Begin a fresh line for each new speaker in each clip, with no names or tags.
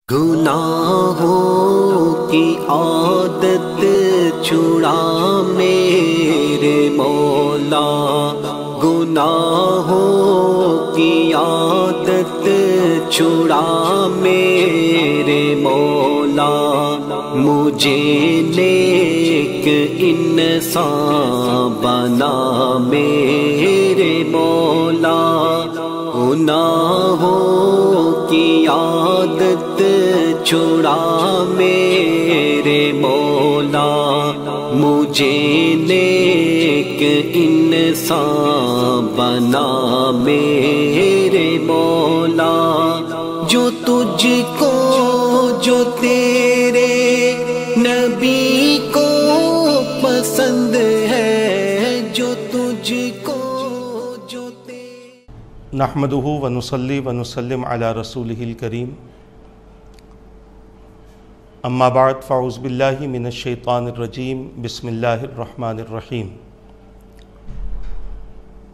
گناہوں کی عادت چھڑا میرے مولا، گناہوں کی عادت چھڑا میرے مولا، مجھے نیک انسان بنا میرے مولا، گناہوں کی عادت چھڑا میرے مولا، مجھے نیک انسان بنا میرے مولا، جو تجھ کو جو تیرے نبی کو پسند ہے، جو تجھ کو جو
نحمدہ ونصلی ونسلم علی رسولہ الکریم، اما بعد فاعوذ باللہ من الشیطان الرجیم، بسم اللہ الرحمن الرحیم۔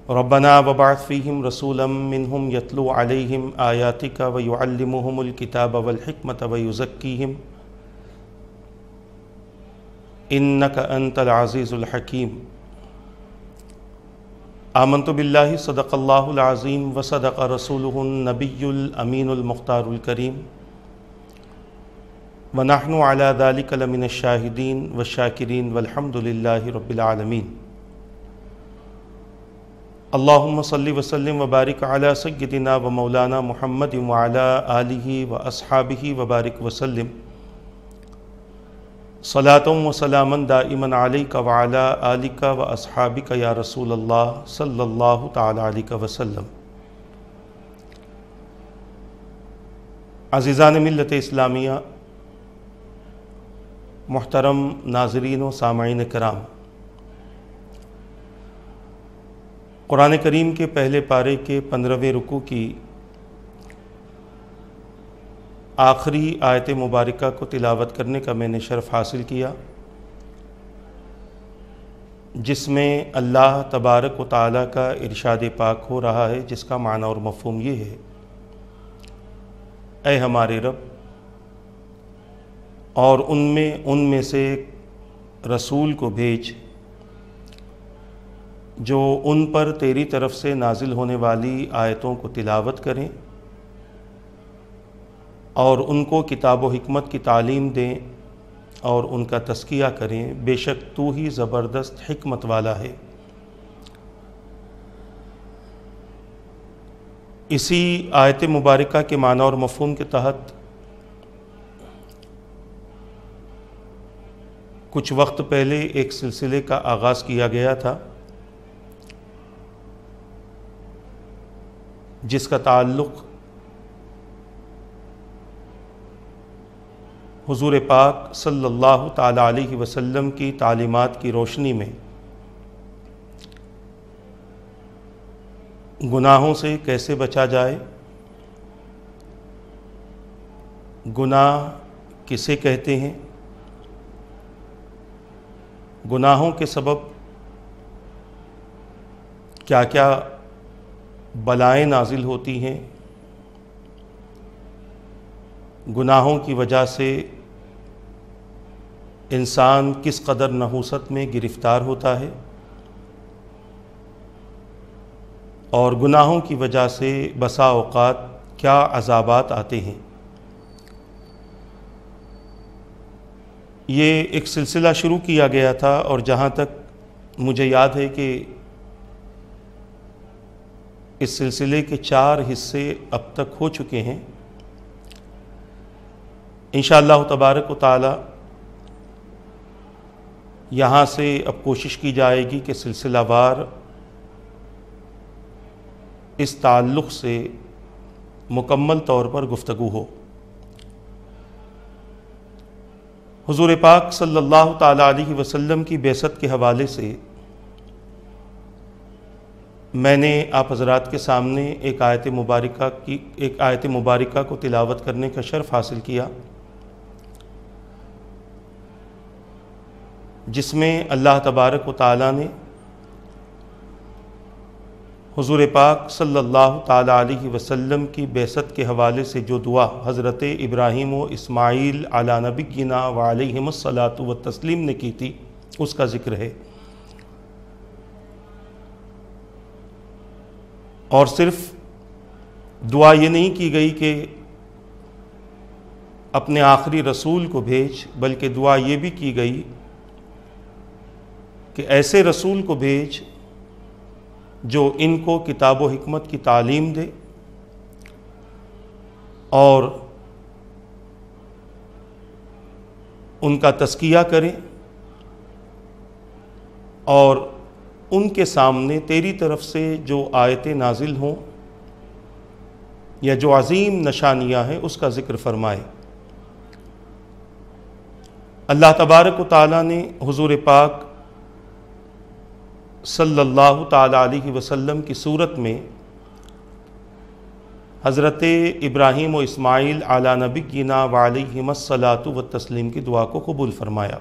ربنا وبعث فیہم رسولا منہم یتلو علیہم آیاتک ویعلمہم الکتاب والحکمت ویزکیہم انک انت العزیز الحکیم۔ آمنت باللہ صدق اللہ العظیم وصدق رسولہ النبی الامین المختار الکریم، ونحن علی ذلک لمن الشاہدین والشاکرین والحمد للہ رب العالمین۔ اللہم صلی وسلم وبارک علی سیدنا و مولانا محمد وعلی آلہ واصحابہ وبارک وسلم، صلاۃ و سلاما دائما علیک وعلی آلک واصحابک یا رسول اللہ صلی اللہ تعالی علیہ وسلم۔ عزیزان ملت اسلامیہ، محترم ناظرین و سامعین کرام، قرآن کریم کے پہلے پارے کے 15ویں رکوع کی آخری آیت مبارکہ کو تلاوت کرنے کا میں نے شرف حاصل کیا، جس میں اللہ تبارک و تعالیٰ کا ارشاد پاک ہو رہا ہے، جس کا معنی اور مفہوم یہ ہے: اے ہمارے رب، اور ان میں سے ایک رسول کو بھیج جو ان پر تیری طرف سے نازل ہونے والی آیتوں کو تلاوت کریں اور ان کو کتاب و حکمت کی تعلیم دیں اور ان کا تزکیہ کریں، بے شک تو ہی زبردست حکمت والا ہے۔ اسی آیت مبارکہ کے معنی اور مفہوم کے تحت کچھ وقت پہلے ایک سلسلے کا آغاز کیا گیا تھا، جس کا تعلق حضور پاک صلی اللہ تعالی علیہ وسلم کی تعلیمات کی روشنی میں گناہوں سے کیسے بچا جائے، گناہ کسے کہتے ہیں، گناہوں کے سبب کیا کیا بلائیں نازل ہوتی ہیں، گناہوں کی وجہ سے انسان کس قدر نحوست میں گرفتار ہوتا ہے، اور گناہوں کی وجہ سے بسا اوقات کیا عذابات آتے ہیں۔ یہ ایک سلسلہ شروع کیا گیا تھا، اور جہاں تک مجھے یاد ہے کہ اس سلسلے کے 4 حصے اب تک ہو چکے ہیں۔ انشاءاللہ تبارک و تعالی یہاں سے اب کوشش کی جائے گی کہ سلسلہ وار اس تعلق سے مکمل طور پر گفتگو ہو۔ حضور پاک صلی اللہ تعالی علیہ وسلم کی بعثت کے حوالے سے میں نے آپ حضرات کے سامنے ایک آیت مبارکہ کو تلاوت کرنے کا شرف حاصل کیا، جس میں اللہ تبارک و تعالیٰ نے حضور پاک صلی اللہ تعالیٰ علیہ وسلم کی بعثت کے حوالے سے جو دعا حضرت ابراہیم و اسماعیل علی نبینا و علیہم الصلاۃ والتسلیم نے کی تھی اس کا ذکر ہے۔ اور صرف دعا یہ نہیں کی گئی کہ اپنے آخری رسول کو بھیج، بلکہ دعا یہ بھی کی گئی کہ ایسے رسول کو بھیج جو ان کو کتاب و حکمت کی تعلیم دے اور ان کا تزکیہ کرے اور ان کے سامنے تیری طرف سے جو آیتیں نازل ہوں یا جو عظیم نشانیاں ہیں اس کا ذکر فرمائے۔ اللہ تبارک و تعالیٰ نے حضور پاک صلی اللہ تعالیٰ علیہ وسلم کی صورت میں حضرت ابراہیم و اسماعیل علی نبینا و علیہم الصلاۃ والتسلیم کی دعا کو قبول فرمایا،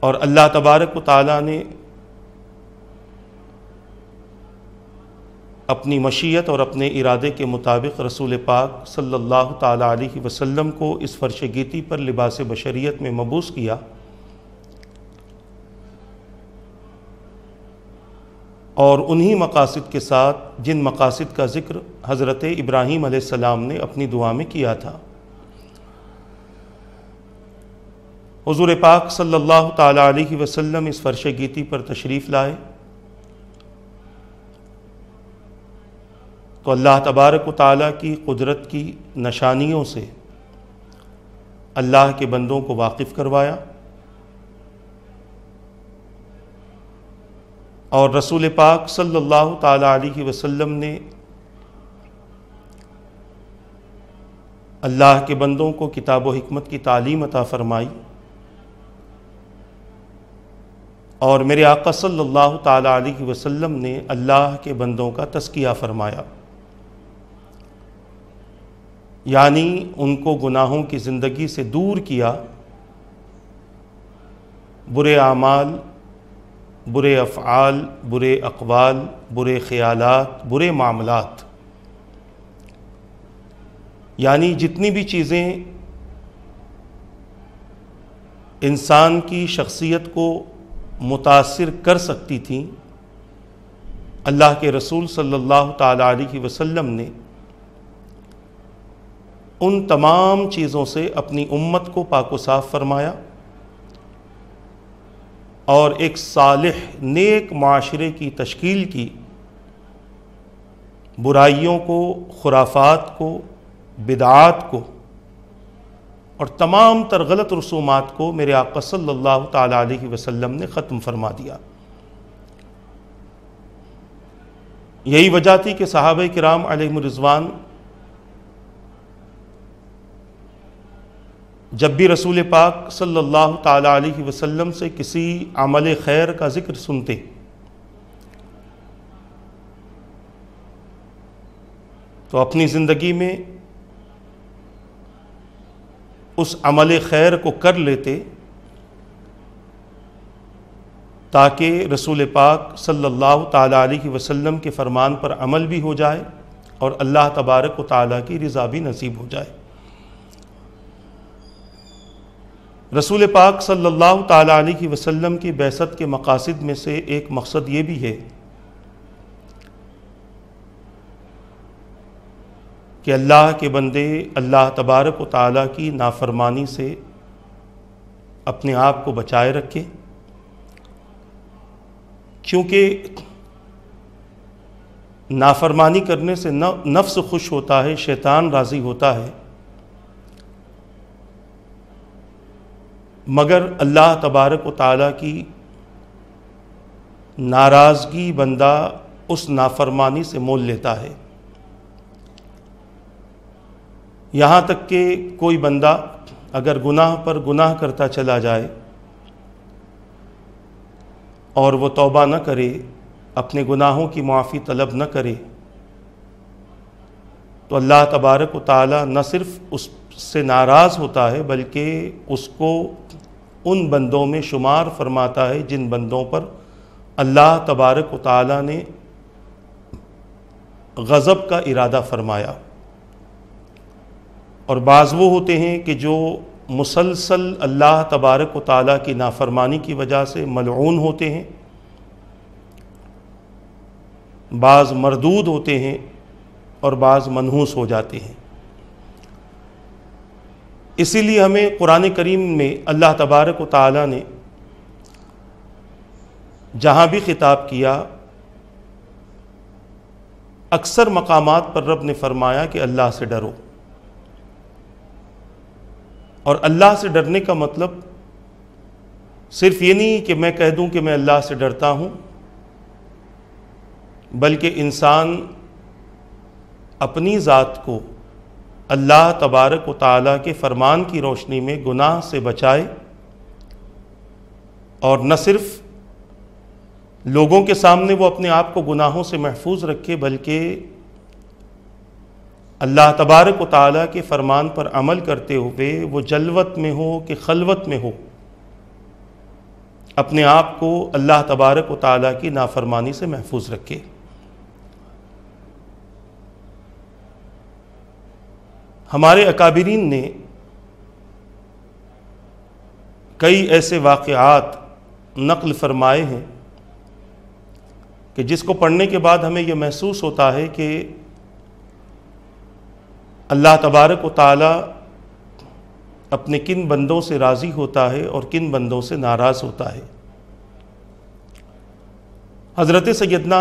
اور اللہ تبارک و تعالیٰ نے اپنی مشیت اور اپنے ارادے کے مطابق رسول پاک صلی اللہ تعالیٰ علیہ وسلم کو اس فرش گیتی پر لباس بشریت میں مبعوث کیا، اور انہی مقاصد کے ساتھ جن مقاصد کا ذکر حضرت ابراہیم علیہ السلام نے اپنی دعا میں کیا تھا۔ حضور پاک صلی اللہ تعالیٰ علیہ وسلم اس فرش گیتی پر تشریف لائے تو اللہ تبارک و تعالیٰ کی قدرت کی نشانیوں سے اللہ کے بندوں کو واقف کروایا، اور رسول پاک صلی اللہ تعالیٰ علیہ وسلم نے اللہ کے بندوں کو کتاب و حکمت کی تعلیم عطا فرمائی، اور میرے آقا صلی اللہ تعالیٰ علیہ وسلم نے اللہ کے بندوں کا تزکیہ فرمایا، یعنی ان کو گناہوں کی زندگی سے دور کیا، برے اعمال، برے افعال، برے اقوال، برے خیالات، برے معاملات، یعنی جتنی بھی چیزیں انسان کی شخصیت کو متاثر کر سکتی تھیں، اللہ کے رسول صلی اللہ تعالیٰ علیہ وسلم نے ان تمام چیزوں سے اپنی امت کو پاک و صاف فرمایا، اور ایک صالح نیک معاشرے کی تشکیل کی، برائیوں کو، خرافات کو، بدعات کو اور تمام تر غلط رسومات کو میرے آقا صلی اللہ تعالیٰ علیہ وسلم نے ختم فرما دیا۔ یہی وجہ تھی کہ صحابہ کرام علیہم الرضوان جب بھی رسول پاک صلی اللہ تعالیٰ علیہ وسلم سے کسی عمل خیر کا ذکر سنتے تو اپنی زندگی میں اس عمل خیر کو کر لیتے تاکہ رسول پاک صلی اللہ تعالیٰ علیہ وسلم کے فرمان پر عمل بھی ہو جائے اور اللہ تبارک و تعالیٰ کی رضا بھی نصیب ہو جائے۔ رسول پاک صلی اللہ تعالیٰ علیہ وسلم کی بعثت کے مقاصد میں سے ایک مقصد یہ بھی ہے کہ اللہ کے بندے اللہ تبارک و تعالیٰ کی نافرمانی سے اپنے آپ کو بچائے رکھے، کیونکہ نافرمانی کرنے سے نفس خوش ہوتا ہے، شیطان راضی ہوتا ہے، مگر اللہ تبارک و تعالیٰ کی ناراضگی بندہ اس نافرمانی سے مول لیتا ہے۔ یہاں تک کہ کوئی بندہ اگر گناہ پر گناہ کرتا چلا جائے اور وہ توبہ نہ کرے، اپنے گناہوں کی معافی طلب نہ کرے، تو اللہ تبارک و تعالیٰ نہ صرف اس سے ناراض ہوتا ہے بلکہ اس کو ان بندوں میں شمار فرماتا ہے جن بندوں پر اللہ تبارک و تعالیٰ نے غضب کا ارادہ فرمایا، اور بعض وہ ہوتے ہیں کہ جو مسلسل اللہ تبارک و تعالیٰ کی نافرمانی کی وجہ سے ملعون ہوتے ہیں، بعض مردود ہوتے ہیں اور بعض منحوس ہو جاتے ہیں۔ اسی لیے ہمیں قرآن کریم میں اللہ تبارک و تعالیٰ نے جہاں بھی خطاب کیا، اکثر مقامات پر رب نے فرمایا کہ اللہ سے ڈرو، اور اللہ سے ڈرنے کا مطلب صرف یہ نہیں کہ میں کہہ دوں کہ میں اللہ سے ڈرتا ہوں، بلکہ انسان اپنی ذات کو اللہ تبارک و تعالیٰ کے فرمان کی روشنی میں گناہ سے بچائے، اور نہ صرف لوگوں کے سامنے وہ اپنے آپ کو گناہوں سے محفوظ رکھے، بلکہ اللہ تبارک و تعالیٰ کے فرمان پر عمل کرتے ہوئے وہ جلوت میں ہو کہ خلوت میں ہو، اپنے آپ کو اللہ تبارک و تعالیٰ کی نافرمانی سے محفوظ رکھے۔ ہمارے اکابرین نے کئی ایسے واقعات نقل فرمائے ہیں کہ جس کو پڑھنے کے بعد ہمیں یہ محسوس ہوتا ہے کہ اللہ تبارک و تعالیٰ اپنے کن بندوں سے راضی ہوتا ہے اور کن بندوں سے ناراض ہوتا ہے۔ حضرت سیدنا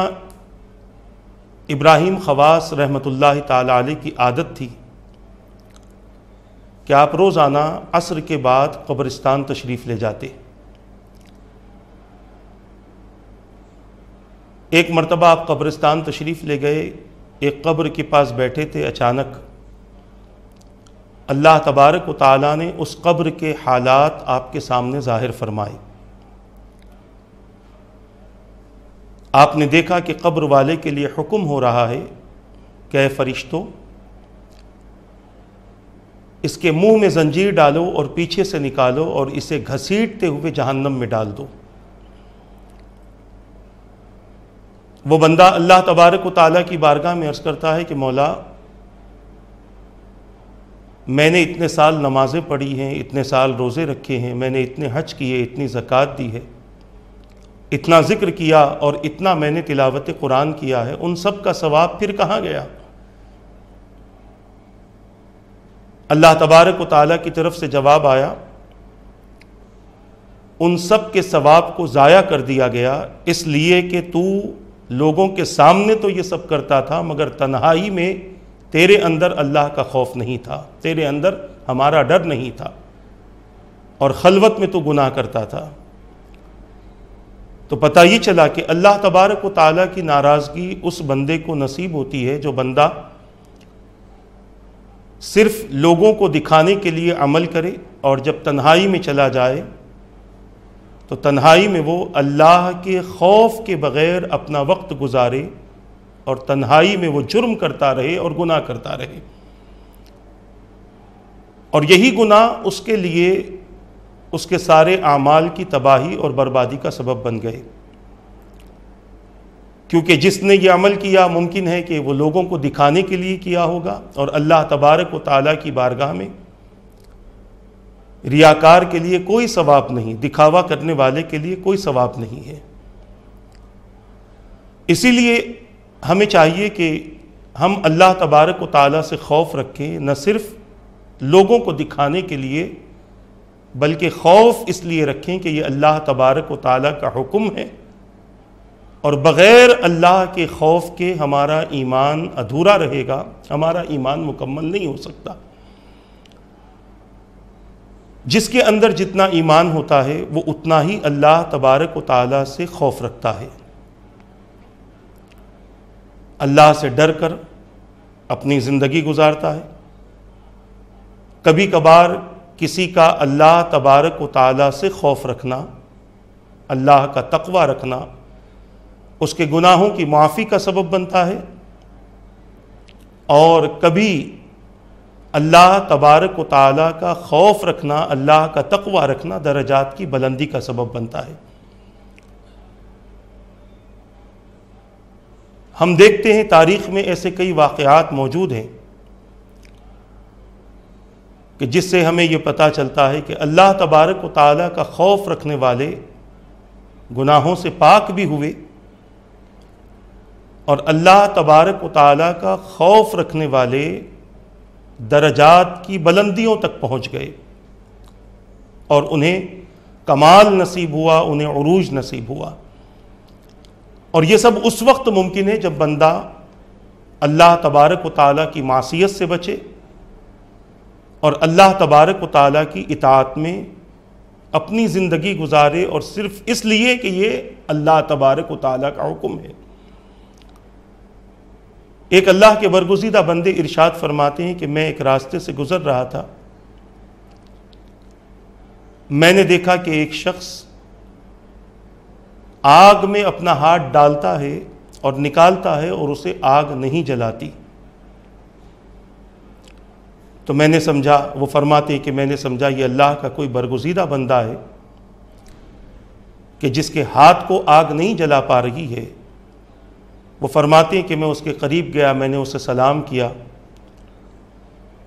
ابراہیم خواص رحمۃ اللہ تعالی علیہ کی عادت تھی کہ آپ روزانہ عصر کے بعد قبرستان تشریف لے جاتے۔ ایک مرتبہ آپ قبرستان تشریف لے گئے، ایک قبر کے پاس بیٹھے تھے، اچانک اللہ تبارک و تعالیٰ نے اس قبر کے حالات آپ کے سامنے ظاہر فرمائے۔ آپ نے دیکھا کہ قبر والے کے لیے حکم ہو رہا ہے کہ اے فرشتوں، اس کے منہ میں زنجیر ڈالو اور پیچھے سے نکالو اور اسے گھسیٹتے ہوئے جہنم میں ڈال دو۔ وہ بندہ اللہ تبارک و تعالیٰ کی بارگاہ میں عرض کرتا ہے کہ مولا، میں نے اتنے سال نمازیں پڑھی ہیں، اتنے سال روزے رکھے ہیں، میں نے اتنے حج کیے، اتنی زکوٰۃ دی ہے، اتنا ذکر کیا اور اتنا میں نے تلاوت قرآن کیا ہے، ان سب کا ثواب پھر کہاں گیا؟ اللہ تبارک و تعالیٰ کی طرف سے جواب آیا، ان سب کے ثواب کو ضائع کر دیا گیا، اس لیے کہ تو لوگوں کے سامنے تو یہ سب کرتا تھا مگر تنہائی میں تیرے اندر اللہ کا خوف نہیں تھا، تیرے اندر ہمارا ڈر نہیں تھا، اور خلوت میں تو گناہ کرتا تھا۔ تو پتہ یہ چلا کہ اللہ تبارک و تعالیٰ کی ناراضگی اس بندے کو نصیب ہوتی ہے جو بندہ صرف لوگوں کو دکھانے کے لیے عمل کرے، اور جب تنہائی میں چلا جائے تو تنہائی میں وہ اللہ کے خوف کے بغیر اپنا وقت گزارے، اور تنہائی میں وہ جرم کرتا رہے اور گناہ کرتا رہے، اور یہی گناہ اس کے لیے اس کے سارے اعمال کی تباہی اور بربادی کا سبب بن گئے، کیونکہ جس نے یہ عمل کیا ممکن ہے کہ وہ لوگوں کو دکھانے کے لیے کیا ہوگا، اور اللہ تبارک و تعالیٰ کی بارگاہ میں ریاکار کے لیے کوئی ثواب نہیں، دکھاوا کرنے والے کے لیے کوئی ثواب نہیں ہے۔ اسی لیے ہمیں چاہیے کہ ہم اللہ تبارک و تعالیٰ سے خوف رکھیں، نہ صرف لوگوں کو دکھانے کے لیے بلکہ خوف اس لیے رکھیں کہ یہ اللہ تبارک و تعالیٰ کا حکم ہے، اور بغیر اللہ کے خوف کے ہمارا ایمان ادھورا رہے گا، ہمارا ایمان مکمل نہیں ہو سکتا۔ جس کے اندر جتنا ایمان ہوتا ہے وہ اتنا ہی اللہ تبارک و تعالیٰ سے خوف رکھتا ہے، اللہ سے ڈر کر اپنی زندگی گزارتا ہے۔ کبھی کبھار کسی کا اللہ تبارک و تعالیٰ سے خوف رکھنا، اللہ کا تقوی رکھنا اس کے گناہوں کی معافی کا سبب بنتا ہے، اور کبھی اللہ تبارک و تعالیٰ کا خوف رکھنا، اللہ کا تقوی رکھنا درجات کی بلندی کا سبب بنتا ہے۔ ہم دیکھتے ہیں تاریخ میں ایسے کئی واقعات موجود ہیں کہ جس سے ہمیں یہ پتہ چلتا ہے کہ اللہ تبارک و تعالیٰ کا خوف رکھنے والے گناہوں سے پاک بھی ہوئے، اور اللہ تبارک و تعالیٰ کا خوف رکھنے والے درجات کی بلندیوں تک پہنچ گئے اور انہیں کمال نصیب ہوا، انہیں عروج نصیب ہوا۔ اور یہ سب اس وقت ممکن ہے جب بندہ اللہ تبارک و تعالیٰ کی معصیت سے بچے اور اللہ تبارک و تعالیٰ کی اطاعت میں اپنی زندگی گزارے، اور صرف اس لیے کہ یہ اللہ تبارک و تعالیٰ کا حکم ہے۔ ایک اللہ کے برگزیدہ بندے ارشاد فرماتے ہیں کہ میں ایک راستے سے گزر رہا تھا، میں نے دیکھا کہ ایک شخص آگ میں اپنا ہاتھ ڈالتا ہے اور نکالتا ہے اور اسے آگ نہیں جلاتی۔ تو میں نے سمجھا، وہ فرماتے ہیں کہ میں نے سمجھا یہ اللہ کا کوئی برگزیدہ بندہ ہے کہ جس کے ہاتھ کو آگ نہیں جلا پا رہی ہے۔ وہ فرماتے ہیں کہ میں اس کے قریب گیا، میں نے اسے سلام کیا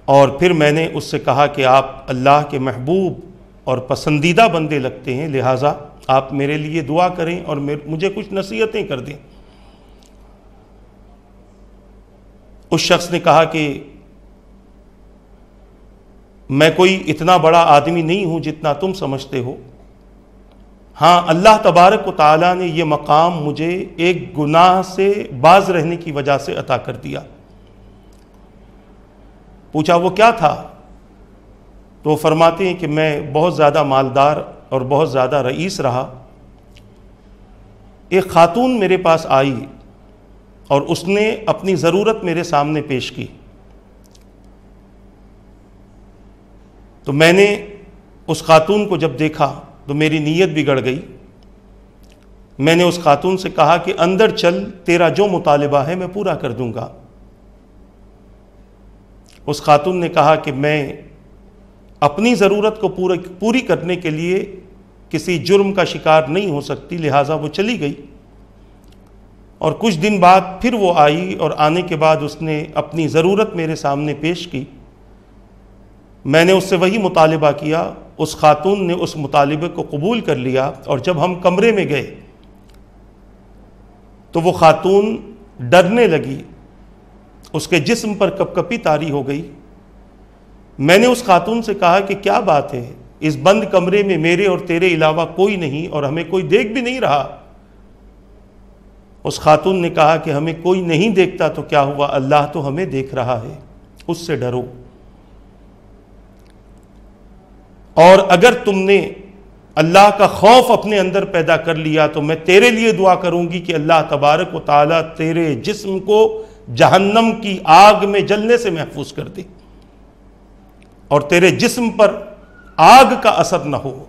اور پھر میں نے اس سے کہا کہ آپ اللہ کے محبوب اور پسندیدہ بندے لگتے ہیں، لہٰذا آپ میرے لیے دعا کریں اور مجھے کچھ نصیحتیں کر دیں۔ اس شخص نے کہا کہ میں کوئی اتنا بڑا آدمی نہیں ہوں جتنا تم سمجھتے ہو، ہاں اللہ تبارک و تعالیٰ نے یہ مقام مجھے ایک گناہ سے باز رہنے کی وجہ سے عطا کر دیا۔ پوچھا وہ کیا تھا؟ تو وہ فرماتے ہیں کہ میں بہت زیادہ مالدار اور بہت زیادہ رئیس رہا، ایک خاتون میرے پاس آئی اور اس نے اپنی ضرورت میرے سامنے پیش کی، تو میں نے اس خاتون کو جب دیکھا تو میری نیت بگڑ گئی۔ میں نے اس خاتون سے کہا کہ اندر چل، تیرا جو مطالبہ ہے میں پورا کر دوں گا۔ اس خاتون نے کہا کہ میں اپنی ضرورت کو پوری کرنے کے لیے کسی جرم کا شکار نہیں ہو سکتی، لہٰذا وہ چلی گئی۔ اور کچھ دن بعد پھر وہ آئی اور آنے کے بعد اس نے اپنی ضرورت میرے سامنے پیش کی۔ میں نے اس سے وہی مطالبہ کیا، اس خاتون نے اس مطالبے کو قبول کر لیا، اور جب ہم کمرے میں گئے تو وہ خاتون ڈرنے لگی، اس کے جسم پر کپکپی طاری ہو گئی۔ میں نے اس خاتون سے کہا کہ کیا بات ہے، اس بند کمرے میں میرے اور تیرے علاوہ کوئی نہیں اور ہمیں کوئی دیکھ بھی نہیں رہا۔ اس خاتون نے کہا کہ ہمیں کوئی نہیں دیکھتا تو کیا ہوا، اللہ تو ہمیں دیکھ رہا ہے، اس سے ڈرو۔ اور اگر تم نے اللہ کا خوف اپنے اندر پیدا کر لیا تو میں تیرے لیے دعا کروں گی کہ اللہ تبارک و تعالیٰ تیرے جسم کو جہنم کی آگ میں جلنے سے محفوظ کر دے اور تیرے جسم پر آگ کا اثر نہ ہو۔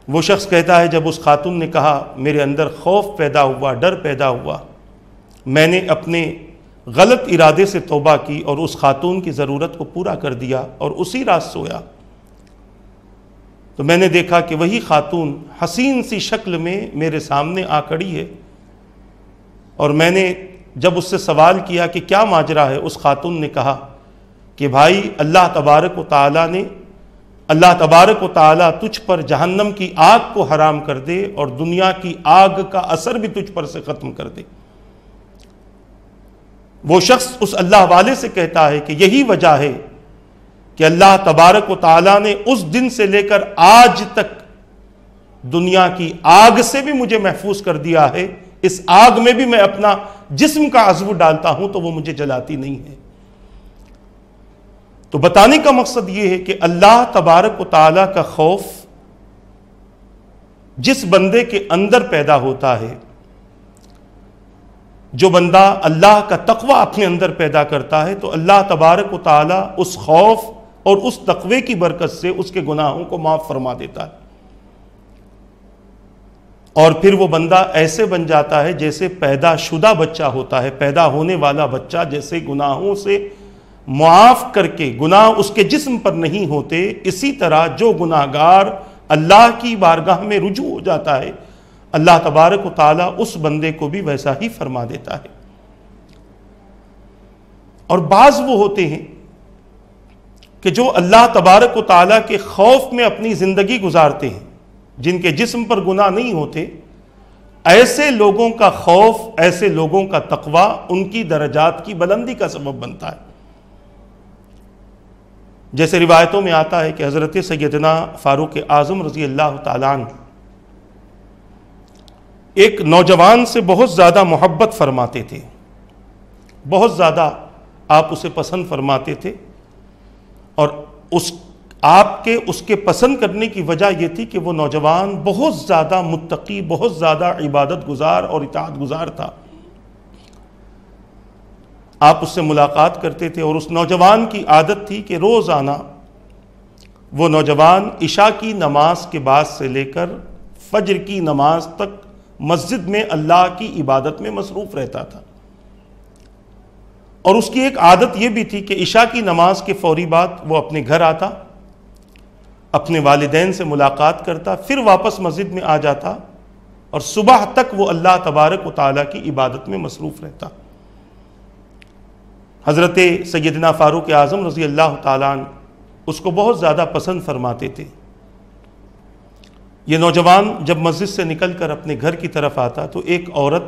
وہ شخص کہتا ہے جب اس خاتون نے کہا میرے اندر خوف پیدا ہوا، ڈر پیدا ہوا، میں نے اپنے غلط ارادے سے توبہ کی اور اس خاتون کی ضرورت کو پورا کر دیا اور اسی رات سویا۔ تو میں نے دیکھا کہ وہی خاتون حسین سی شکل میں میرے سامنے آ کھڑی ہے، اور میں نے جب اس سے سوال کیا کہ کیا ماجرا ہے، اس خاتون نے کہا کہ بھائی اللہ تبارک و تعالیٰ تجھ پر جہنم کی آگ کو حرام کر دے اور دنیا کی آگ کا اثر بھی تجھ پر سے ختم کر دے۔ وہ شخص اس اللہ والے سے کہتا ہے کہ یہی وجہ ہے کہ اللہ تبارک و تعالیٰ نے اس دن سے لے کر آج تک دنیا کی آگ سے بھی مجھے محفوظ کر دیا ہے، اس آگ میں بھی میں اپنا جسم کا عضو ڈالتا ہوں تو وہ مجھے جلاتی نہیں ہے۔ تو بتانے کا مقصد یہ ہے کہ اللہ تبارک و تعالیٰ کا خوف جس بندے کے اندر پیدا ہوتا ہے، جو بندہ اللہ کا تقوی اپنے اندر پیدا کرتا ہے، تو اللہ تبارک و تعالیٰ اس خوف اور اس تقوی کی برکت سے اس کے گناہوں کو معاف فرما دیتا ہے، اور پھر وہ بندہ ایسے بن جاتا ہے جیسے پیدا شدہ بچہ ہوتا ہے، پیدا ہونے والا بچہ جیسے گناہوں سے معاف کر کے گناہ اس کے جسم پر نہیں ہوتے، اسی طرح جو گناہگار اللہ کی بارگاہ میں رجوع ہو جاتا ہے، اللہ تبارک و تعالیٰ اس بندے کو بھی ویسا ہی فرما دیتا ہے۔ اور بعض وہ ہوتے ہیں کہ جو اللہ تبارک و تعالیٰ کے خوف میں اپنی زندگی گزارتے ہیں، جن کے جسم پر گناہ نہیں ہوتے، ایسے لوگوں کا خوف، ایسے لوگوں کا تقوی ان کی درجات کی بلندی کا سبب بنتا ہے۔ جیسے روایتوں میں آتا ہے کہ حضرت سیدنا فاروق اعظم رضی اللہ تعالیٰ عنہ ایک نوجوان سے بہت زیادہ محبت فرماتے تھے، بہت زیادہ آپ اسے پسند فرماتے تھے، اور آپ کے اس کے پسند کرنے کی وجہ یہ تھی کہ وہ نوجوان بہت زیادہ متقی، بہت زیادہ عبادت گزار اور اطاعت گزار تھا۔ آپ اس سے ملاقات کرتے تھے، اور اس نوجوان کی عادت تھی کہ روزانہ وہ نوجوان عشاء کی نماز کے بعد سے لے کر فجر کی نماز تک مسجد میں اللہ کی عبادت میں مصروف رہتا تھا۔ اور اس کی ایک عادت یہ بھی تھی کہ عشاء کی نماز کے فوری بعد وہ اپنے گھر آتا، اپنے والدین سے ملاقات کرتا، پھر واپس مسجد میں آ جاتا، اور صبح تک وہ اللہ تبارک و تعالیٰ کی عبادت میں مصروف رہتا۔ حضرت سیدنا فاروق اعظم رضی اللہ تعالیٰ عنہ اس کو بہت زیادہ پسند فرماتے تھے۔ یہ نوجوان جب مسجد سے نکل کر اپنے گھر کی طرف آتا تو ایک عورت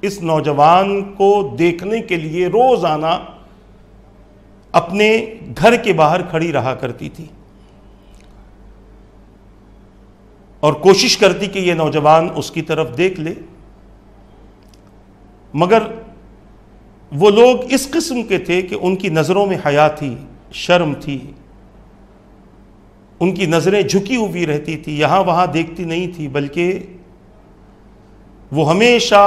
اس نوجوان کو دیکھنے کے لیے روزانہ اپنے گھر کے باہر کھڑی رہا کرتی تھی، اور کوشش کرتی کہ یہ نوجوان اس کی طرف دیکھ لے، مگر وہ لوگ اس قسم کے تھے کہ ان کی نظروں میں حیا تھی، شرم تھی، ان کی نظریں جھکی ہوئی رہتی تھی، یہاں وہاں دیکھتی نہیں تھی، بلکہ وہ ہمیشہ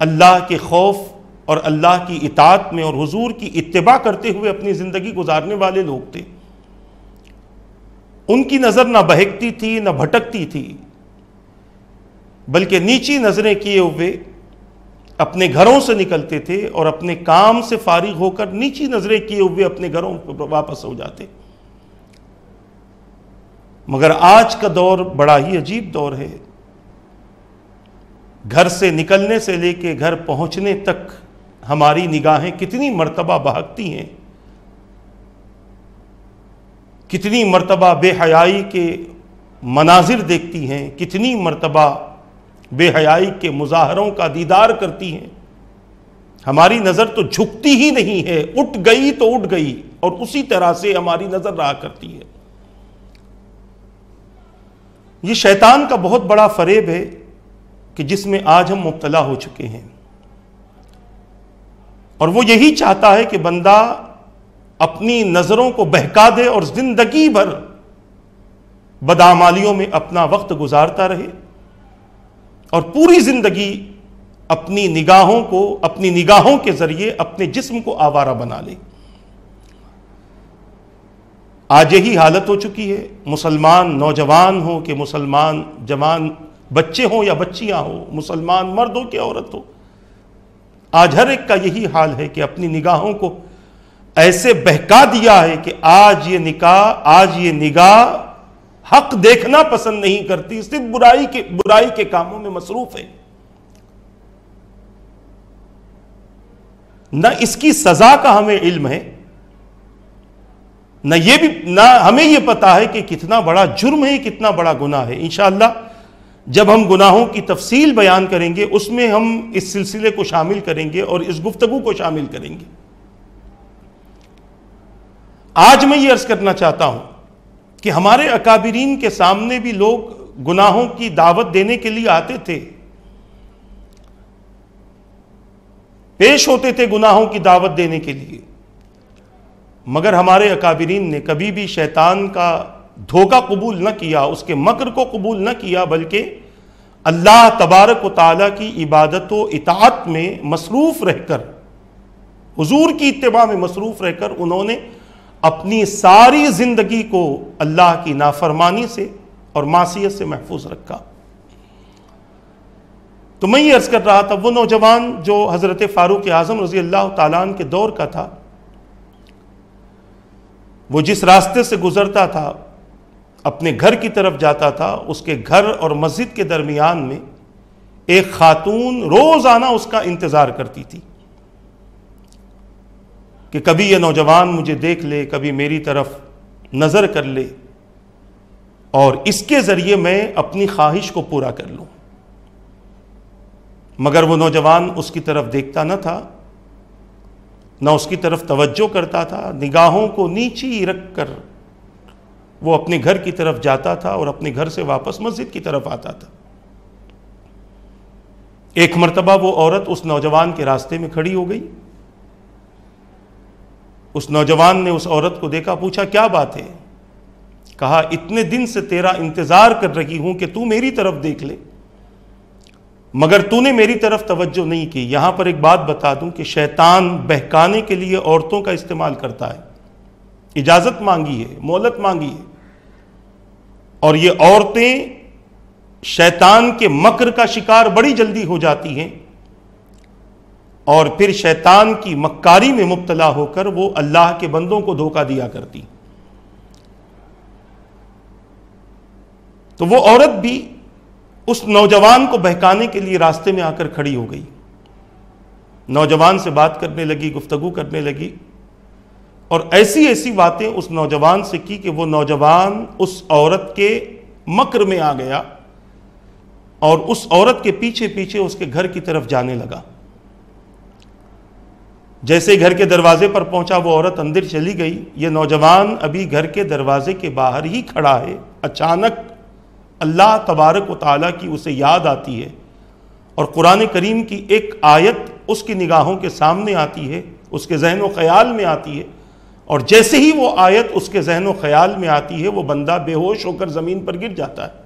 اللہ کے خوف اور اللہ کی اطاعت میں اور حضور کی اتباع کرتے ہوئے اپنی زندگی گزارنے والے لوگ تھے۔ ان کی نظر نہ بہکتی تھی نہ بھٹکتی تھی، بلکہ نیچی نظریں کیے ہوئے اپنے گھروں سے نکلتے تھے اور اپنے کام سے فارغ ہو کر نیچی نظریں کیے ہوئے اپنے گھروں پر واپس ہو جاتے۔ مگر آج کا دور بڑا ہی عجیب دور ہے۔ گھر سے نکلنے سے لے کے گھر پہنچنے تک ہماری نگاہیں کتنی مرتبہ بہکتی ہیں، کتنی مرتبہ بے حیائی کے مناظر دیکھتی ہیں، کتنی مرتبہ بے حیائی کے مظاہروں کا دیدار کرتی ہیں۔ ہماری نظر تو جھکتی ہی نہیں ہے، اٹھ گئی تو اٹھ گئی، اور اسی طرح سے ہماری نظر رہا کرتی ہے۔ یہ شیطان کا بہت بڑا فریب ہے کہ جس میں آج ہم مبتلا ہو چکے ہیں، اور وہ یہی چاہتا ہے کہ بندہ اپنی نظروں کو بہکا دے اور زندگی بھر بدعمالیوں میں اپنا وقت گزارتا رہے، اور پوری زندگی اپنی نگاہوں کے ذریعے اپنے جسم کو آوارہ بنا لے۔ آج یہی حالت ہو چکی ہے، مسلمان نوجوان ہو کہ مسلمان جوان بچے ہوں یا بچیاں ہوں، مسلمان مرد ہو کہ عورت ہو، آج ہر ایک کا یہی حال ہے کہ اپنی نگاہوں کو ایسے بہکا دیا ہے کہ آج یہ نگاہ حق دیکھنا پسند نہیں کرتی، صرف برائی کے کاموں میں مصروف ہے۔ نہ اس کی سزا کا ہمیں علم ہے، نہ ہمیں یہ پتا ہے کہ کتنا بڑا جرم ہے، کتنا بڑا گناہ ہے۔ انشاءاللہ جب ہم گناہوں کی تفصیل بیان کریں گے، اس میں ہم اس سلسلے کو شامل کریں گے اور اس گفتگو کو شامل کریں گے۔ آج میں یہ عرض کرنا چاہتا ہوں کہ ہمارے اکابرین کے سامنے بھی لوگ گناہوں کی دعوت دینے کے لیے آتے تھے، پیش ہوتے تھے گناہوں کی دعوت دینے کے لیے، مگر ہمارے اکابرین نے کبھی بھی شیطان کا دھوکہ قبول نہ کیا، اس کے مکر کو قبول نہ کیا، بلکہ اللہ تبارک و تعالیٰ کی عبادت و اطاعت میں مصروف رہ کر، حضور کی اتباع میں مصروف رہ کر انہوں نے اپنی ساری زندگی کو اللہ کی نافرمانی سے اور معصیت سے محفوظ رکھا۔ تو میں یہ عرض کر رہا تھا، وہ نوجوان جو حضرت فاروق اعظم رضی اللہ تعالیٰ عنہ کے دور کا تھا، وہ جس راستے سے گزرتا تھا اپنے گھر کی طرف جاتا تھا، اس کے گھر اور مسجد کے درمیان میں ایک خاتون روزانہ اس کا انتظار کرتی تھی کہ کبھی یہ نوجوان مجھے دیکھ لے، کبھی میری طرف نظر کر لے اور اس کے ذریعے میں اپنی خواہش کو پورا کر لوں۔ مگر وہ نوجوان اس کی طرف دیکھتا نہ تھا، نہ اس کی طرف توجہ کرتا تھا، نگاہوں کو نیچی رکھ کر وہ اپنے گھر کی طرف جاتا تھا اور اپنے گھر سے واپس مسجد کی طرف آتا تھا۔ ایک مرتبہ وہ عورت اس نوجوان کے راستے میں کھڑی ہو گئی۔ اس نوجوان نے اس عورت کو دیکھا، پوچھا کیا بات ہے؟ کہا اتنے دن سے تیرا انتظار کر رہی ہوں کہ تو میری طرف دیکھ لے، مگر تو نے میری طرف توجہ نہیں کی۔ یہاں پر ایک بات بتا دوں کہ شیطان بہکانے کے لیے عورتوں کا استعمال کرتا ہے، اجازت مانگی ہے، مہلت مانگی ہے، اور یہ عورتیں شیطان کے مکر کا شکار بڑی جلدی ہو جاتی ہیں اور پھر شیطان کی مکاری میں مبتلا ہو کر وہ اللہ کے بندوں کو دھوکہ دیا کرتی۔ تو وہ عورت بھی اس نوجوان کو بہکانے کے لیے راستے میں آ کر کھڑی ہو گئی، نوجوان سے بات کرنے لگی، گفتگو کرنے لگی، اور ایسی ایسی باتیں اس نوجوان سے کی کہ وہ نوجوان اس عورت کے مکر میں آ گیا اور اس عورت کے پیچھے پیچھے اس کے گھر کی طرف جانے لگا۔ جیسے گھر کے دروازے پر پہنچا وہ عورت اندر چلی گئی، یہ نوجوان ابھی گھر کے دروازے کے باہر ہی کھڑا ہے، اچانک اللہ تبارک و تعالیٰ کی اسے یاد آتی ہے اور قرآن کریم کی ایک آیت اس کی نگاہوں کے سامنے آتی ہے، اس کے ذہن و خیال میں آتی ہے، اور جیسے ہی وہ آیت اس کے ذہن و خیال میں آتی ہے وہ بندہ بے ہوش ہو کر زمین پر گر جاتا ہے۔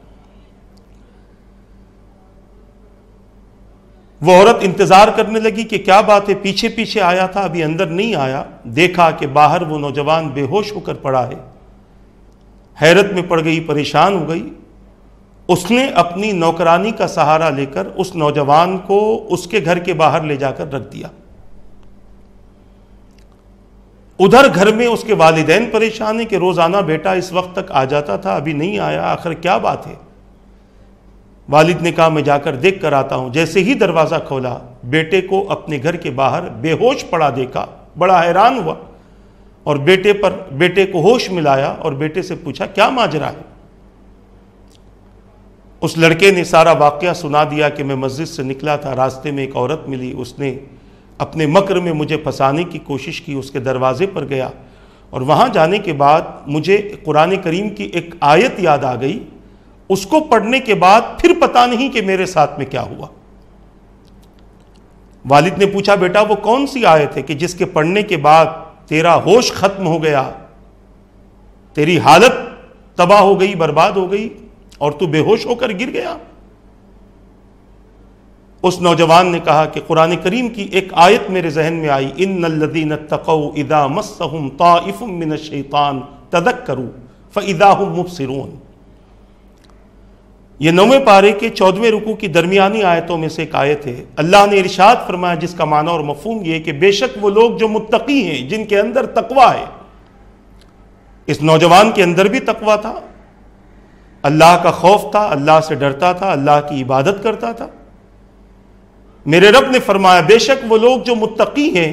وہ عورت انتظار کرنے لگی کہ کیا بات ہے، پیچھے پیچھے آیا تھا، ابھی اندر نہیں آیا، دیکھا کہ باہر وہ نوجوان بے ہوش ہو کر پڑا ہے، حیرت میں پڑ گئی، پریشان ہو گئی۔ اس نے اپنی نوکرانی کا سہارا لے کر اس نوجوان کو اس کے گھر کے باہر لے جا کر رکھ دیا۔ ادھر گھر میں اس کے والدین پریشان ہیں کہ روزانہ بیٹا اس وقت تک آ جاتا تھا، ابھی نہیں آیا، آخر کیا بات ہے؟ والد نے کہا میں جا کر دیکھ کر آتا ہوں۔ جیسے ہی دروازہ کھولا، بیٹے کو اپنے گھر کے باہر بے ہوش پڑا دیکھا، بڑا حیران ہوا اور بیٹے کو ہوش ملایا اور بیٹے سے پوچھا کیا ماجرا ہے؟ اس لڑکے نے سارا واقعہ سنا دیا کہ میں مسجد سے نکلا تھا، راستے میں ایک عورت ملی، اس نے اپنے مکر میں مجھے پھنسانے کی کوشش کی، اس کے دروازے پر گیا اور وہاں جانے کے بعد مجھے قرآن کریم کی ایک آیت یاد آ گئی، اس کو پڑھنے کے بعد پھر پتہ نہیں کہ میرے ساتھ میں کیا ہوا۔ والد نے پوچھا بیٹا وہ کون سی آیت ہے کہ جس کے پڑھنے کے بعد تیرا ہوش ختم ہو گیا، تیری حالت تباہ ہو گئی، برباد ہو گئی اور تو بے ہوش ہو کر گر گیا؟ اس نوجوان نے کہا کہ قرآن کریم کی ایک آیت میرے ذہن میں آئی، ان الذین اتقوا اذا مسهم طائف من الشیطان تذکروا فاذا هم مبصرون۔ یہ 9ویں پارے کے 14ویں رکوع کی درمیانی آیتوں میں سے ایک آیت ہے۔ اللہ نے ارشاد فرمایا جس کا معنی اور مفہوم یہ ہے کہ بے شک وہ لوگ جو متقی ہیں، جن کے اندر تقوی ہے۔ اس نوجوان کے اندر بھی تقوی تھا، اللہ کا خوف تھا، اللہ سے ڈرتا تھا، اللہ کی عبادت کرتا تھا۔ میرے رب نے فرمایا بے شک وہ لوگ جو متقی ہیں،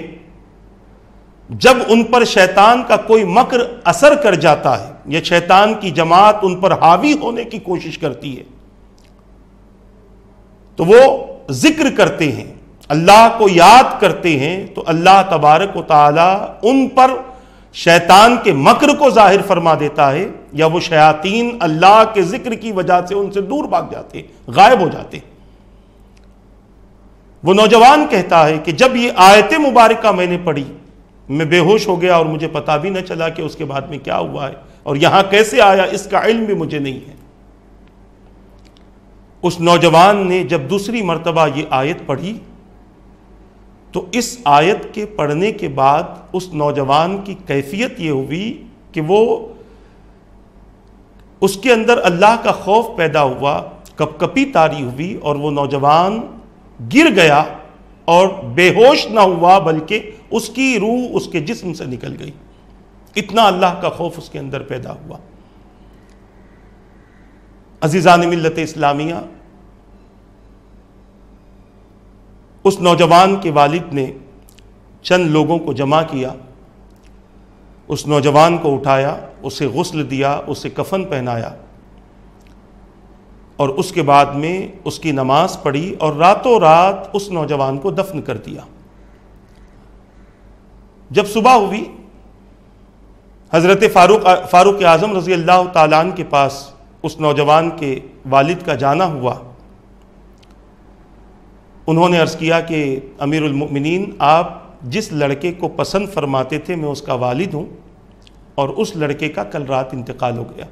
جب ان پر شیطان کا کوئی مکر اثر کر جاتا ہے یا شیطان کی جماعت ان پر حاوی ہونے کی کوشش کرتی ہے تو وہ ذکر کرتے ہیں، اللہ کو یاد کرتے ہیں، تو اللہ تبارک و تعالی ان پر شیطان کے مکر کو ظاہر فرما دیتا ہے، یا وہ شیاطین اللہ کے ذکر کی وجہ سے ان سے دور بھاگ جاتے ہیں، غائب ہو جاتے ہیں۔ وہ نوجوان کہتا ہے کہ جب یہ آیت مبارکہ میں نے پڑھی میں بے ہوش ہو گیا اور مجھے پتہ بھی نہ چلا کہ اس کے بعد میں کیا ہوا ہے اور یہاں کیسے آیا، اس کا علم بھی مجھے نہیں ہے۔ اس نوجوان نے جب دوسری مرتبہ یہ آیت پڑھی تو اس آیت کے پڑھنے کے بعد اس نوجوان کی کیفیت یہ ہوئی کہ وہ اس کے اندر اللہ کا خوف پیدا ہوا، کپ کپی طاری ہوئی اور وہ نوجوان گر گیا اور بے ہوش نہ ہوا بلکہ اس کی روح اس کے جسم سے نکل گئی۔ اتنا اللہ کا خوف اس کے اندر پیدا ہوا۔ عزیزان ملت اسلامیہ، اس نوجوان کے والد نے چند لوگوں کو جمع کیا، اس نوجوان کو اٹھایا، اسے غسل دیا، اسے کفن پہنایا، اور اس کے بعد میں اس کی نماز پڑھی اور راتوں رات اس نوجوان کو دفن کر دیا۔ جب صبح ہوئی، حضرت فاروق اعظم رضی اللہ تعالیٰ عنہ کے پاس اس نوجوان کے والد کا جانا ہوا۔ انہوں نے عرض کیا کہ امیر المؤمنین، آپ جس لڑکے کو پسند فرماتے تھے میں اس کا والد ہوں، اور اس لڑکے کا کل رات انتقال ہو گیا۔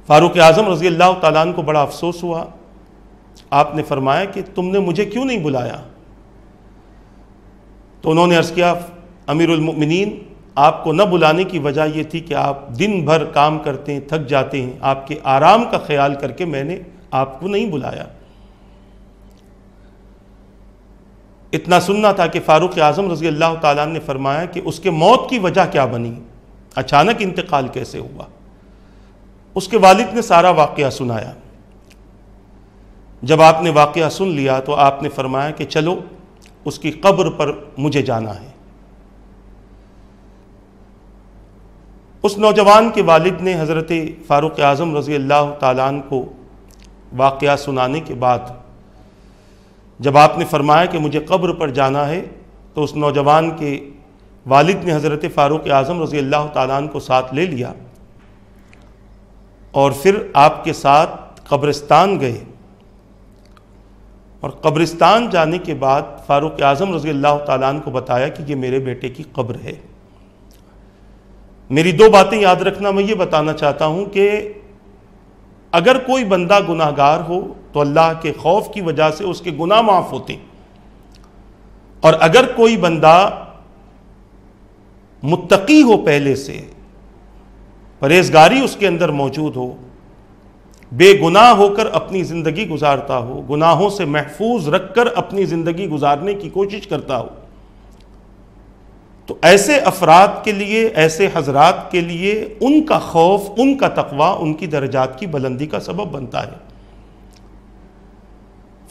فاروق اعظم رضی اللہ تعالیٰ عنہ کو بڑا افسوس ہوا۔ آپ نے فرمایا کہ تم نے مجھے کیوں نہیں بلایا؟ تو انہوں نے عرض کیا، امیر المؤمنین، آپ کو نہ بلانے کی وجہ یہ تھی کہ آپ دن بھر کام کرتے ہیں، تھک جاتے ہیں، آپ کے آرام کا خیال کر کے میں نے آپ کو نہیں بلایا۔ اتنا سننا تھا کہ فاروق اعظم رضی اللہ تعالیٰ نے فرمایا کہ اس کے موت کی وجہ کیا بنی، اچانک انتقال کیسے ہوا؟ اس کے والد نے سارا واقعہ سنایا۔ جب آپ نے واقعہ سن لیا تو آپ نے فرمایا کہ چلو اس کی قبر پر مجھے جانا ہے۔ اس نوجوان کے والد نے حضرت فاروق اعظم رضی اللہ تعالیٰ عنہ کو واقعہ سنانے کے بعد جب آپ نے فرمایا کہ مجھے قبر پر جانا ہے، تو اس نوجوان کے والد نے حضرت فاروق اعظم رضی اللہ تعالیٰ عنہ کو ساتھ لے لیا اور پھر آپ کے ساتھ قبرستان گئے، اور قبرستان جانے کے بعد فاروق اعظم رضی اللہ تعالیٰ عنہ کو بتایا کہ یہ میرے بیٹے کی قبر ہے۔ میری دو باتیں یاد رکھنا، میں یہ بتانا چاہتا ہوں کہ اگر کوئی بندہ گناہگار ہو تو اللہ کے خوف کی وجہ سے اس کے گناہ معاف ہوتے ہیں، اور اگر کوئی بندہ متقی ہو، پہلے سے پرہیزگاری اس کے اندر موجود ہو، بے گناہ ہو کر اپنی زندگی گزارتا ہو، گناہوں سے محفوظ رکھ کر اپنی زندگی گزارنے کی کوشش کرتا ہو، تو ایسے افراد کے لیے، ایسے حضرات کے لیے ان کا خوف، ان کا تقوی ان کی درجات کی بلندی کا سبب بنتا ہے۔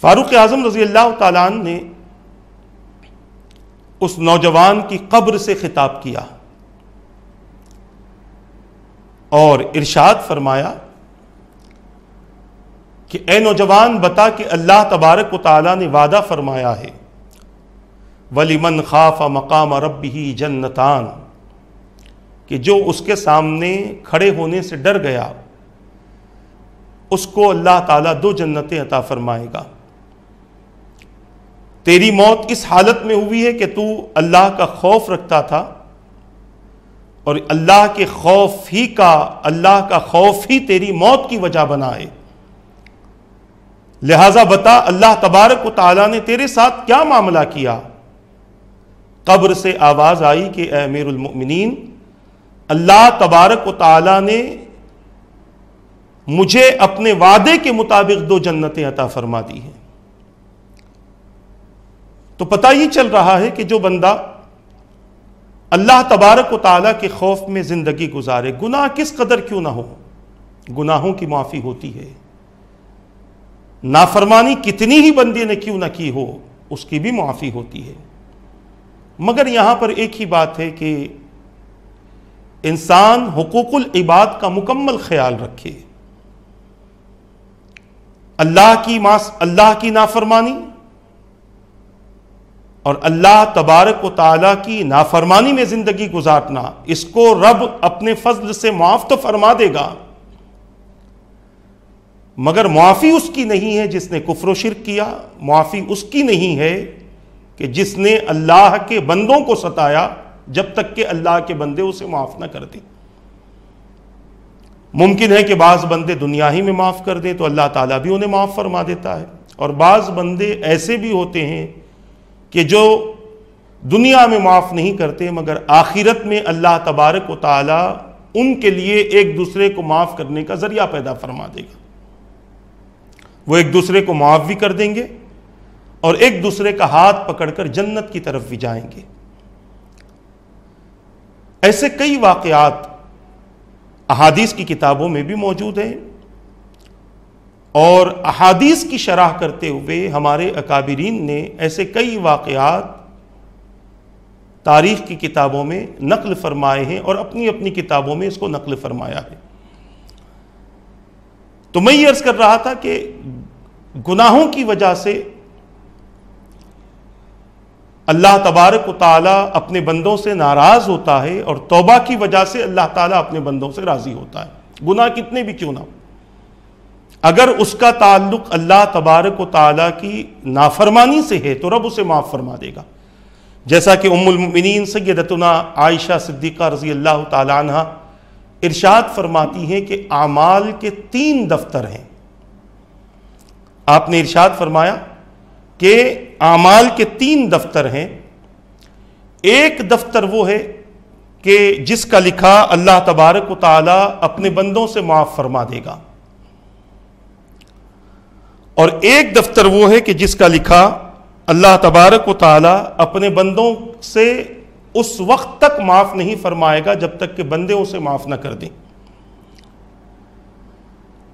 فاروق اعظم رضی اللہ تعالیٰ عنہ نے اس نوجوان کی قبر سے خطاب کیا اور ارشاد فرمایا کہ اے نوجوان، بتا کہ اللہ تبارک و تعالیٰ نے وعدہ فرمایا ہے، وَلِمَنْ خَافَ مَقَامَ رَبِّهِ جَنَّتَانِ، کہ جو اس کے سامنے کھڑے ہونے سے ڈر گیا اس کو اللہ تعالیٰ 2 جنتیں عطا فرمائے گا۔ تیری موت اس حالت میں ہوئی ہے کہ تو اللہ کا خوف رکھتا تھا، اور اللہ کے خوف ہی تیری موت کی وجہ بنا ہے، لہذا بتا اللہ تبارک و تعالیٰ نے تیرے ساتھ کیا معاملہ کیا؟ قبر سے آواز آئی کہ اے امیر المؤمنین، اللہ تبارک و تعالیٰ نے مجھے اپنے وعدے کے مطابق 2 جنتیں عطا فرما دی ہیں۔ تو پتہ یہ چل رہا ہے کہ جو بندہ اللہ تبارک و تعالیٰ کے خوف میں زندگی گزارے، گناہ کس قدر کیوں نہ ہو، گناہوں کی معافی ہوتی ہے، نافرمانی کتنی ہی بندے نے کیوں نہ کی ہو اس کی بھی معافی ہوتی ہے۔ مگر یہاں پر ایک ہی بات ہے کہ انسان حقوق العباد کا مکمل خیال رکھے۔ اللہ کی نافرمانی اور اللہ تبارک و تعالیٰ کی نافرمانی میں زندگی گزارنا، اس کو رب اپنے فضل سے معاف تو فرما دے گا، مگر معافی اس کی نہیں ہے جس نے کفر و شرک کیا، معافی اس کی نہیں ہے کہ جس نے اللہ کے بندوں کو ستایا جب تک کہ اللہ کے بندے اسے معاف نہ کر دیں۔ ممکن ہے کہ بعض بندے دنیا ہی میں معاف کر دیں تو اللہ تعالیٰ بھی انہیں معاف فرما دیتا ہے، اور بعض بندے ایسے بھی ہوتے ہیں کہ جو دنیا میں معاف نہیں کرتے مگر آخرت میں اللہ تبارک و تعالیٰ ان کے لیے ایک دوسرے کو معاف کرنے کا ذریعہ پیدا فرما دے گا۔ وہ ایک دوسرے کو معاف بھی کر دیں گے اور ایک دوسرے کا ہاتھ پکڑ کر جنت کی طرف بھی جائیں گے۔ ایسے کئی واقعات احادیث کی کتابوں میں بھی موجود ہیں، اور احادیث کی شرح کرتے ہوئے ہمارے اکابرین نے ایسے کئی واقعات تاریخ کی کتابوں میں نقل فرمائے ہیں اور اپنی اپنی کتابوں میں اس کو نقل فرمایا ہے۔ تو میں یہ عرض کر رہا تھا کہ گناہوں کی وجہ سے اللہ تبارک و تعالیٰ اپنے بندوں سے ناراض ہوتا ہے، اور توبہ کی وجہ سے اللہ تعالیٰ اپنے بندوں سے راضی ہوتا ہے، گناہ کتنے بھی کیوں نہ ہو۔ اگر اس کا تعلق اللہ تبارک و تعالیٰ کی نافرمانی سے ہے تو رب اسے معاف فرما دے گا، جیسا کہ ام المؤمنین سیدتنا عائشہ صدیقہ رضی اللہ تعالیٰ عنہ ارشاد فرماتی ہیں کہ اعمال کے 3 دفتر ہیں۔ آپ نے ارشاد فرمایا کہ اعمال کے 3 دفتر ہیں۔ ایک دفتر وہ ہے کہ جس کا لکھا اللہ تبارک و تعالیٰ اپنے بندوں سے معاف فرما دے گا، اور ایک دفتر وہ ہے کہ جس کا لکھا اللہ تبارک و تعالیٰ اپنے بندوں سے اس وقت تک معاف نہیں فرمائے گا جب تک کہ بندے اسے معاف نہ کر دیں۔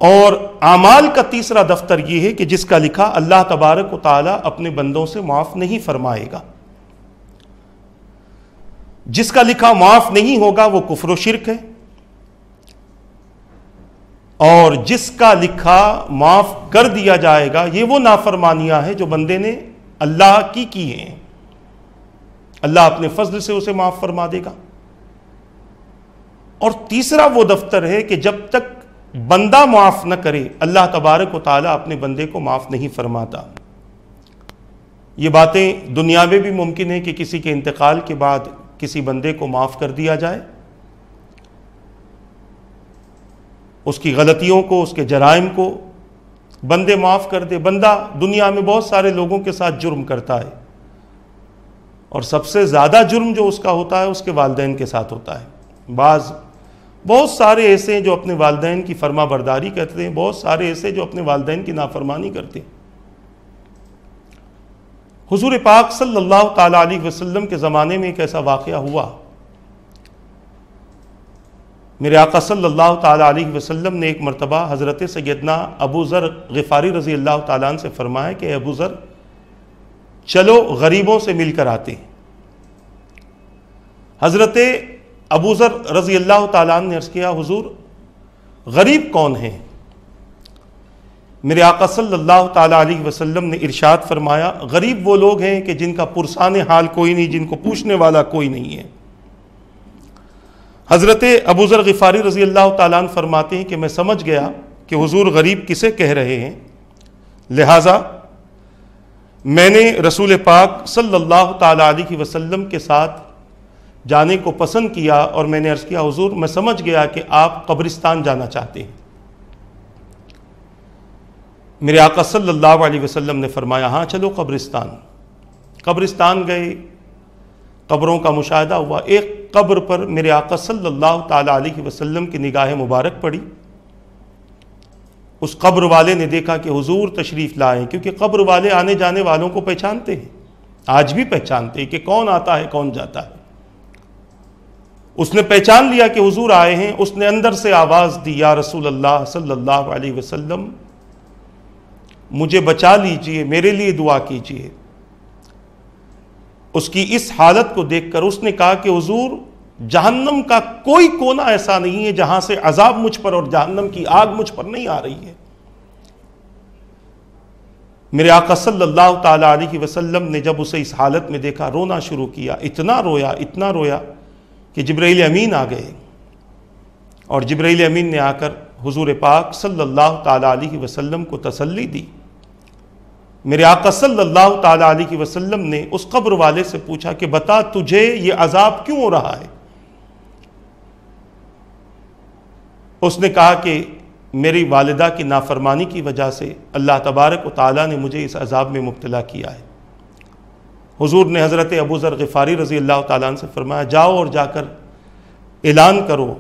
اور اعمال کا تیسرا دفتر یہ ہے کہ جس کا لکھا اللہ تبارک و تعالیٰ اپنے بندوں سے معاف نہیں فرمائے گا۔ جس کا لکھا معاف نہیں ہوگا وہ کفر و شرک ہے، اور جس کا لکھا معاف کر دیا جائے گا یہ وہ نافرمانیاں ہیں جو بندے نے اللہ کی ہیں، اللہ اپنے فضل سے اسے معاف فرما دے گا۔ اور تیسرا وہ دفتر ہے کہ جب تک بندہ معاف نہ کرے اللہ تبارک و تعالیٰ اپنے بندے کو معاف نہیں فرماتا۔ یہ باتیں دنیا میں بھی ممکن ہے کہ کسی کے انتقال کے بعد کسی بندے کو معاف کر دیا جائے، اس کی غلطیوں کو، اس کے جرائم کو بندے معاف کر دے۔ بندہ دنیا میں بہت سارے لوگوں کے ساتھ جرم کرتا ہے، اور سب سے زیادہ جرم جو اس کا ہوتا ہے اس کے والدین کے ساتھ ہوتا ہے۔ بہت سارے ایسے ہیں جو اپنے والدین کی فرما برداری کرتے ہیں، بہت سارے ایسے جو اپنے والدین کی نافرمانی کرتے ہیں۔ حضور پاک صلی اللہ تعالیٰ علیہ وسلم کے زمانے میں ایک ایسا واقعہ ہوا۔ میرے آقا صلی اللہ تعالیٰ علیہ وسلم نے ایک مرتبہ حضرت سیدنا ابو ذر غفاری رضی اللہ تعالیٰ عنہ سے فرمایا کہ ابو ذر چلو غریبوں سے مل کر آتے ہیں۔ حضرت ابو ذر رضی اللہ تعالیٰ عنہ نے عرض کیا حضور غریب کون ہیں؟ میرے آقا صلی اللہ تعالیٰ علیہ وسلم نے ارشاد فرمایا غریب وہ لوگ ہیں کہ جن کا پرسان حال کوئی نہیں، جن کو پوچھنے والا کوئی نہیں ہے۔ حضرت ابو ذر غفاری رضی اللہ تعالیٰ عنہ فرماتے ہیں کہ میں سمجھ گیا کہ حضور غریب کسے کہہ رہے ہیں، لہٰذا میں نے رسول پاک صلی اللہ تعالیٰ علیہ وسلم کے ساتھ جانے کو پسند کیا، اور میں نے عرض کیا حضور میں سمجھ گیا کہ آپ قبرستان جانا چاہتے ہیں۔ میرے آقا صلی اللہ علیہ وسلم نے فرمایا ہاں چلو قبرستان۔ قبرستان گئے، قبروں کا مشاہدہ ہوا۔ ایک قبر پر میرے آقا صلی اللہ تعالیٰ علیہ وسلم کی نگاہ مبارک پڑی۔ اس قبر والے نے دیکھا کہ حضور تشریف لائے، کیونکہ قبر والے آنے جانے والوں کو پہچانتے ہیں، آج بھی پہچانتے ہیں کہ کون آتا ہے کون جاتا ہے۔ اس نے پہچان لیا کہ حضور آئے ہیں، اس نے اندر سے آواز دی یا رسول اللہ صلی اللہ علیہ وسلم مجھے بچا لیجئے، میرے لیے دعا کیجئے۔ اس کی اس حالت کو دیکھ کر اس نے کہا کہ حضور جہنم کا کوئی کونا ایسا نہیں ہے جہاں سے عذاب مجھ پر اور جہنم کی آگ مجھ پر نہیں آ رہی ہے۔ میرے آقا صلی اللہ تعالیٰ علیہ وسلم نے جب اسے اس حالت میں دیکھا رونا شروع کیا، اتنا رویا کہ جبرائیل امین آ گئے، اور جبرائیل امین نے آ کر حضور پاک صلی اللہ تعالیٰ علیہ وسلم کو تسلی دی۔ میرے آقا صلی اللہ تعالیٰ علیہ وسلم نے اس قبر والے سے پوچھا کہ بتا تجھے یہ عذاب کیوں ہو رہا ہے؟ اس نے کہا کہ میری والدہ کی نافرمانی کی وجہ سے اللہ تبارک و تعالیٰ نے مجھے اس عذاب میں مبتلا کیا ہے۔ حضور نے حضرت ابو ذر غفاری رضی اللہ تعالیٰ عنہ سے فرمایا جاؤ اور جا کر اعلان کرو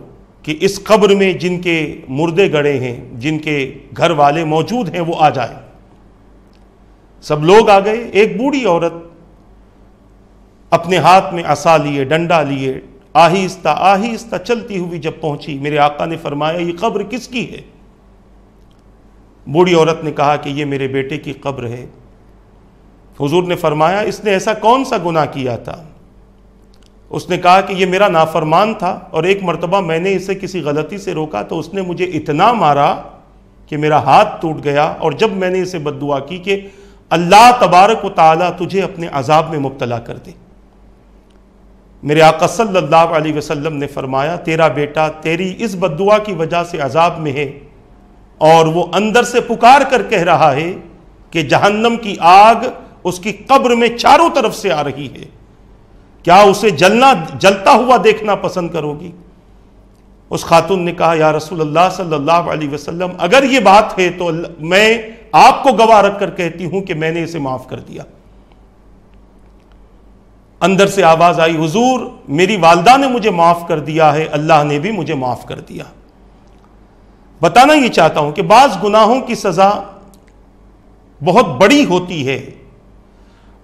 کہ اس قبر میں جن کے مردے گڑے ہیں، جن کے گھر والے موجود ہیں وہ آ جائیں۔ سب لوگ آ گئے۔ ایک بوڑھی عورت اپنے ہاتھ میں عصا لیے، ڈنڈا لیے، آہستہ آہستہ چلتی ہوئی جب پہنچی، میرے آقا نے فرمایا یہ قبر کس کی ہے؟ بوڑھی عورت نے کہا کہ یہ میرے بیٹے کی قبر ہے۔ حضور نے فرمایا اس نے ایسا کون سا گناہ کیا تھا؟ اس نے کہا کہ یہ میرا نافرمان تھا، اور ایک مرتبہ میں نے اسے کسی غلطی سے روکا تو اس نے مجھے اتنا مارا کہ میرا ہاتھ ٹوٹ گیا، اور جب میں نے اسے بد دعا کی کہ اللہ تبارک و تعالیٰ تجھے اپنے عذاب میں مبتلا کر دے، میرے آقا صلی اللہ علیہ وسلم نے فرمایا تیرا بیٹا تیری اس بد دعا کی وجہ سے عذاب میں ہے، اور وہ اندر سے پکار کر کہہ رہا ہے کہ جہنم کی آگ اس کی قبر میں چاروں طرف سے آ رہی ہے، کیا اسے جلتا ہوا دیکھنا پسند کرو گی؟ اس خاتون نے کہا یا رسول اللہ صلی اللہ علیہ وسلم اگر یہ بات ہے تو میں آپ کو گواہ رکھ کر کہتی ہوں کہ میں نے اسے معاف کر دیا۔ اندر سے آواز آئی حضور میری والدہ نے مجھے معاف کر دیا ہے، اللہ نے بھی مجھے معاف کر دیا۔ بتانا یہ چاہتا ہوں کہ بعض گناہوں کی سزا بہت بڑی ہوتی ہے،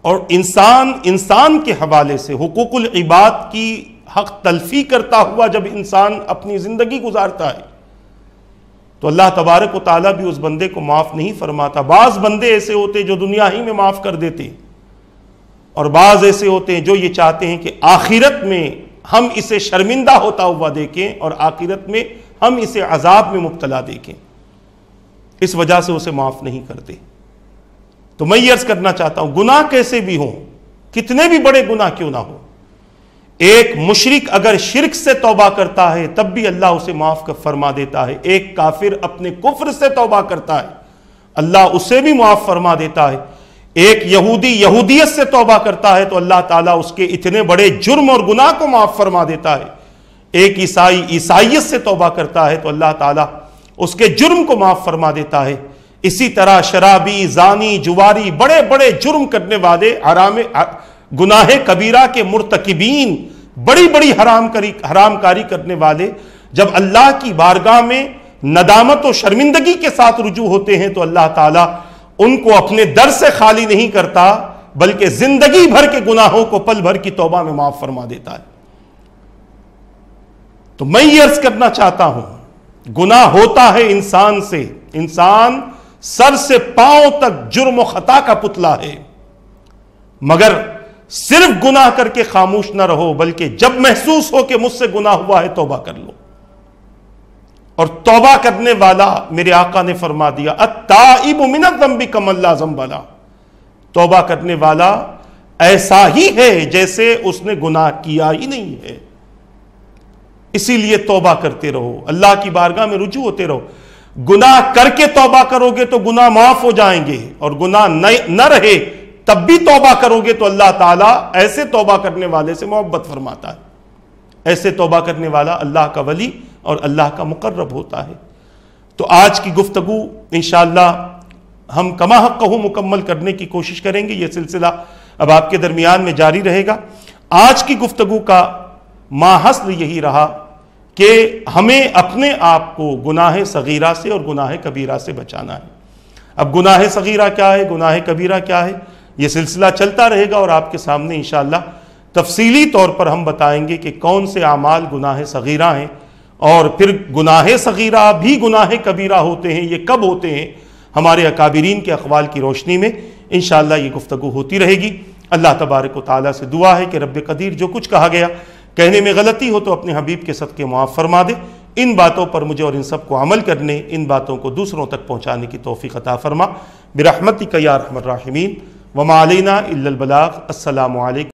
اور انسان کے حوالے سے حقوق العباد کی حق تلفی کرتا ہوا جب انسان اپنی زندگی گزارتا ہے تو اللہ تبارک و تعالیٰ بھی اس بندے کو معاف نہیں فرماتا۔ بعض بندے ایسے ہوتے جو دنیا ہی میں معاف کر دیتے، اور بعض ایسے ہوتے ہیں جو یہ چاہتے ہیں کہ آخرت میں ہم اسے شرمندہ ہوتا ہوا دیکھیں اور آخرت میں ہم اسے عذاب میں مبتلا دیکھیں، اس وجہ سے اسے معاف نہیں کرتے۔ تو میں یہ عرض کرنا چاہتا ہوں گناہ کیسے بھی ہوں، کتنے بھی بڑے گناہ کیوں نہ ہو، ایک مشرک اگر شرک سے توبہ کرتا ہے تب بھی اللہ اسے معاف فرما دیتا ہے، ایک کافر اپنے کفر سے توبہ کرتا ہے اللہ اسے بھی معاف فرما دیتا ہے، ایک یہودی یہودیت سے توبہ کرتا ہے تو اللہ تعالیٰ اس کے اتنے بڑے جرم اور گناہ کو معاف فرما دیتا ہے، ایک عیسائی عیسائیت سے توبہ کرتا ہے تو اللہ تعالیٰ اس کے جرم کو معاف فرما دیتا ہے۔ اسی طرح شرابی، زانی، جواری، بڑے بڑے جرم کرنے والے، گناہ کبیرہ کے مرتکبین، بڑی بڑی حرام کاری کرنے والے جب اللہ کی بارگاہ میں ندامت و شرمندگی کے ساتھ رجوع ہوتے ہیں تو اللہ تعالیٰ ان کو اپنے در سے خالی نہیں کرتا بلکہ زندگی بھر کے گناہوں کو پل بھر کی توبہ میں معاف فرما دیتا ہے۔ تو میں یہ عرض کرنا چاہتا ہوں گناہ ہوتا ہے انسان سے، انسان سر سے پاؤں تک جرم و خطا کا پتلا ہے، مگر صرف گناہ کر کے خاموش نہ رہو بلکہ جب محسوس ہو کہ مجھ سے گناہ ہوا ہے توبہ کر لو، اور توبہ کرنے والا میرے آقا نے فرما دیا التائب من الذنب کمن لا ذنب لہ، توبہ کرنے والا ایسا ہی ہے جیسے اس نے گناہ کیا ہی نہیں ہے۔ اسی لیے توبہ کرتے رہو، اللہ کی بارگاہ میں رجوع ہوتے رہو، گناہ کر کے توبہ کرو گے تو گناہ معاف ہو جائیں گے، اور گناہ نہ رہے تب بھی توبہ کرو گے تو اللہ تعالیٰ ایسے توبہ کرنے والے سے محبت فرماتا ہے، ایسے توبہ کرنے والا اللہ کا ولی اور اللہ کا مقرب ہوتا ہے۔ تو آج کی گفتگو انشاءاللہ ہم کما حق مکمل کرنے کی کوشش کریں گے، یہ سلسلہ اب آپ کے درمیان میں جاری رہے گا۔ آج کی گفتگو کا ماحصل یہی رہا کہ ہمیں اپنے آپ کو گناہ صغیرہ سے اور گناہ کبیرہ سے بچانا ہے۔ اب گناہ صغیرہ کیا ہے، گناہ کبیرہ کیا ہے، یہ سلسلہ چلتا رہے گا، اور آپ کے سامنے انشاءاللہ تفصیلی طور پر ہم بتائیں گے کہ کون سے اعمال گناہ صغیرہ ہیں، اور پھر گناہ صغیرہ بھی گناہ کبیرہ ہوتے ہیں، یہ کب ہوتے ہیں، ہمارے اکابرین کے اقوال کی روشنی میں انشاءاللہ یہ گفتگو ہوتی رہے گی۔ اللہ تبارک و تعالیٰ سے دعا ہے کہ رب قدیر جو کچھ کہا گیا کہنے میں غلطی ہو تو اپنے حبیب کے صدقے معاف فرما دے، ان باتوں پر مجھے اور ان سب کو عمل کرنے، ان باتوں کو دوسروں تک پہنچانے کی توفیق عطا فرما برحمتک یا ارحم الراحمین، وما علینا الا البلاغ۔ السلام علیکم۔